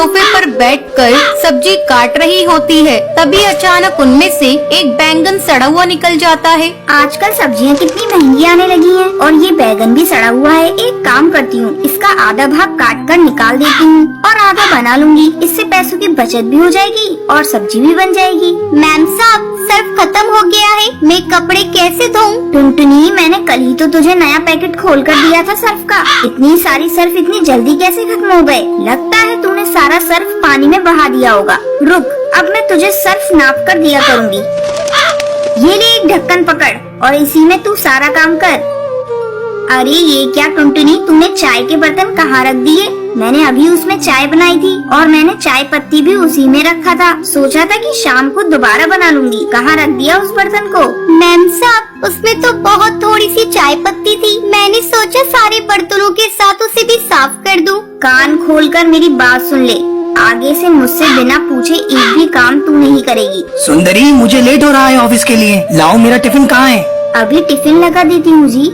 सोफे पर बैठकर सब्जी काट रही होती है। तभी अचानक उनमें से एक बैंगन सड़ा हुआ निकल जाता है। आजकल सब्जियां कितनी महंगी आने लगी हैं और ये बैंगन भी सड़ा हुआ है। एक काम करती हूँ, इसका आधा भाग काट कर निकाल देती हूँ और आधा बना लूंगी। इससे पैसों की बचत भी हो जाएगी और सब्जी भी बन जाएगी। मैम साहब, सर्फ खत्म हो गया है, मैं कपड़े कैसे धोऊं? टुनटुनी, मैंने कल ही तो तुझे नया पैकेट खोल कर दिया था सर्फ का। इतनी सारी सर्फ इतनी जल्दी कैसे खत्म हो गए? लगता है तूने सारा सर्फ पानी में बहा दिया होगा। रुक, अब मैं तुझे सर्फ नाप कर दिया करूँगी। ये ले एक ढक्कन पकड़ और इसी में तू सारा काम कर। अरे ये क्या टुनटुनी, तूने चाय के बर्तन कहाँ रख दिए? मैंने अभी उसमें चाय बनाई थी और मैंने चाय पत्ती भी उसी में रखा था। सोचा था कि शाम को दोबारा बना लूंगी। कहाँ रख दिया उस बर्तन को? मैम साहब, उसमें तो बहुत थोड़ी सी चाय पत्ती थी। मैंने सोचा सारे बर्तनों के साथ उसे भी साफ कर दूं। कान खोलकर मेरी बात सुन ले, आगे से मुझसे बिना पूछे एक भी काम तू नहीं करेगी। सुंदरी, मुझे लेट हो रहा है ऑफिस के लिए। लाओ, मेरा टिफिन कहाँ है? अभी टिफिन लगा देती हूँ जी।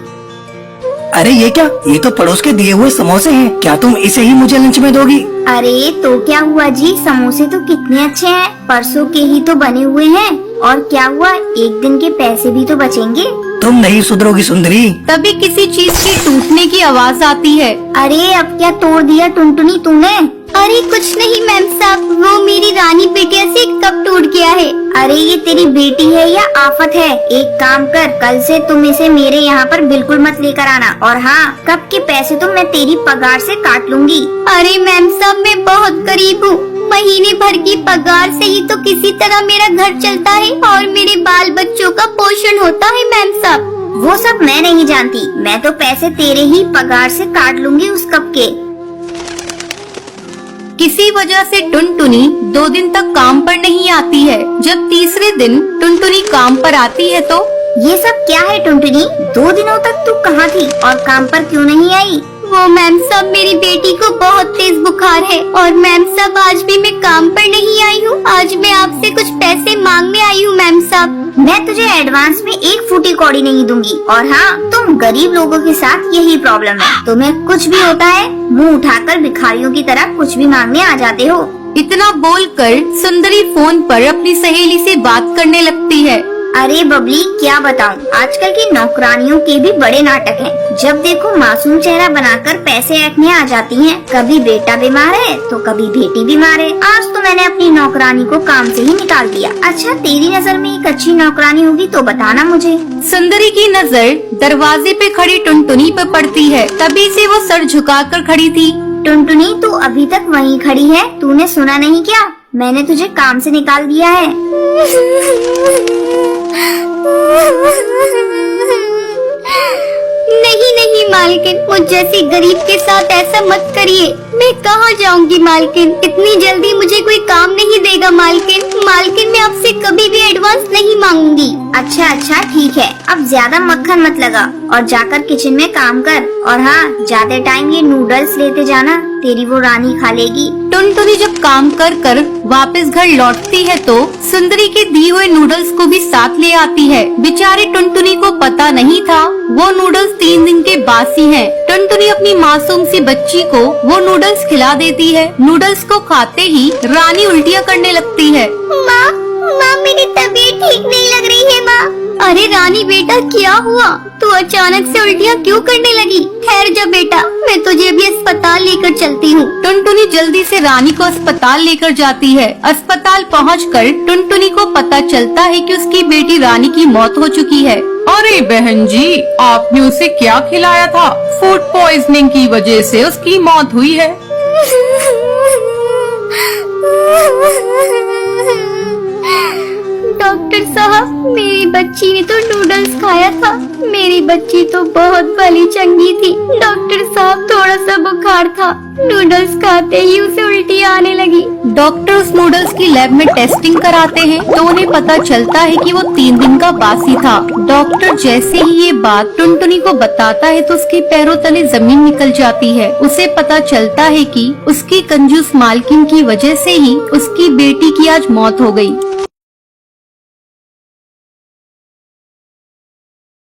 अरे ये क्या? ये तो पड़ोस के दिए हुए समोसे हैं। क्या तुम इसे ही मुझे लंच में दोगी? अरे तो क्या हुआ जी, समोसे तो कितने अच्छे हैं, परसों के ही तो बने हुए हैं। और क्या हुआ, एक दिन के पैसे भी तो बचेंगे। तुम नहीं सुधरोगी सुंदरी। तभी किसी चीज की टूटने की आवाज आती है। अरे अब क्या तोड़ दिया टुनटुनी तूने? अरे कुछ नहीं मैम साहब, वो मेरी रानी बिटिया से एक कप टूट गया है। अरे ये तेरी बेटी है या आफत है? एक काम कर, कल से तुम इसे मेरे यहाँ पर बिल्कुल मत लेकर आना। और हाँ, कप के पैसे तो मैं तेरी पगार से काट लूंगी। अरे मैम साहब, मैं बहुत गरीब हूँ। महीने भर की पगार से ही तो किसी तरह मेरा घर चलता है और मेरे बाल बच्चों का पोषण होता है मैम साहब। वो सब मैं नहीं जानती, मैं तो पैसे तेरे ही पगार से काट लूंगी उस कप के। किसी वजह से टुनटुनी 2 दिन तक काम पर नहीं आती है। जब तीसरे दिन टुनटुनी काम पर आती है तो ये सब क्या है टुनटुनी? 2 दिनों तक तू कहाँ थी और काम पर क्यों नहीं आई? वो मैम साहब, मेरी बेटी को बहुत तेज बुखार है और मैम साहब आज भी मैं काम पर नहीं आई हूँ। आज मैं आपसे कुछ पैसे मांगने आई हूँ मैम साहब। मैं तुझे एडवांस में 1 फूटी कौड़ी नहीं दूंगी। और हाँ, तुम गरीब लोगों के साथ यही प्रॉब्लम है, तुम्हें कुछ भी होता है मुंह उठाकर भिखारियों की तरह कुछ भी मांगने आ जाते हो। इतना बोलकर सुंदरी फोन पर अपनी सहेली से बात करने लगती है। अरे बबली, क्या बताऊं, आजकल की नौकरानियों के भी बड़े नाटक हैं। जब देखो मासूम चेहरा बनाकर पैसे ऐंठने आ जाती हैं। कभी बेटा बीमार है तो कभी बेटी बीमार है। आज तो मैंने अपनी नौकरानी को काम से ही निकाल दिया। अच्छा, तेरी नजर में एक अच्छी नौकरानी होगी तो बताना मुझे। सुंदरी की नजर दरवाजे पे खड़ी टुनटुनी पर पड़ती है। तभी से वो सर झुकाकर खड़ी थी। टुनटुनी, तू अभी तक वहीं खड़ी है? तूने सुना नहीं क्या? मैंने तुझे काम से निकाल दिया है। नहीं नहीं मालकिन, मुझ जैसी गरीब के साथ ऐसा मत करिए। मैं कहाँ जाऊंगी मालकिन? इतनी जल्दी मुझे कोई काम नहीं देगा मालकिन। मालकिन, मैं आपसे कभी भी एडवांस नहीं मांगूंगी। अच्छा ठीक है, अब ज्यादा मक्खन मत लगा और जाकर किचन में काम कर। और हाँ, ज्यादा टाइम ये नूडल्स लेते जाना, तेरी वो रानी खा लेगी। टुनटुनी जब काम कर वापस घर लौटती है तो सुंदरी के दिए हुए नूडल्स को भी साथ ले आती है। बेचारी टुनटुनी को पता नहीं था वो नूडल्स 3 दिन के बासी हैं। टुनटुनी अपनी मासूम सी बच्ची को वो नूडल्स खिला देती है। नूडल्स को खाते ही रानी उल्टियाँ करने लगती है। माँ, मेरी तबीयत ठीक नहीं लग रही है माँ। अरे रानी बेटा, क्या हुआ? तू अचानक से उल्टियाँ क्यों करने लगी? ठहर जा बेटा, मैं तुझे अभी अस्पताल लेकर चलती हूँ। टुनटुनी जल्दी से रानी को अस्पताल लेकर जाती है। अस्पताल पहुंचकर टुनटुनी को पता चलता है कि उसकी बेटी रानी की मौत हो चुकी है। अरे बहन जी, आपने उसे क्या खिलाया था? फूड पॉइजनिंग की वजह से उसकी मौत हुई है। डॉक्टर साहब, मेरी बच्ची ने तो नूडल्स खाया था। मेरी बच्ची तो बहुत भली चंगी थी। डॉक्टर साहब, थोड़ा सा बुखार था, नूडल्स खाते ही उसे उल्टी आने लगी। डॉक्टर उस नूडल्स की लैब में टेस्टिंग कराते हैं तो उन्हें पता चलता है कि वो 3 दिन का बासी था। डॉक्टर जैसे ही ये बात टुनटुनी को बताता है तो उसके पैरों तले जमीन निकल जाती है। उसे पता चलता है कि उसकी कंजूस मालकिन की वजह से ही उसकी बेटी की आज मौत हो गई।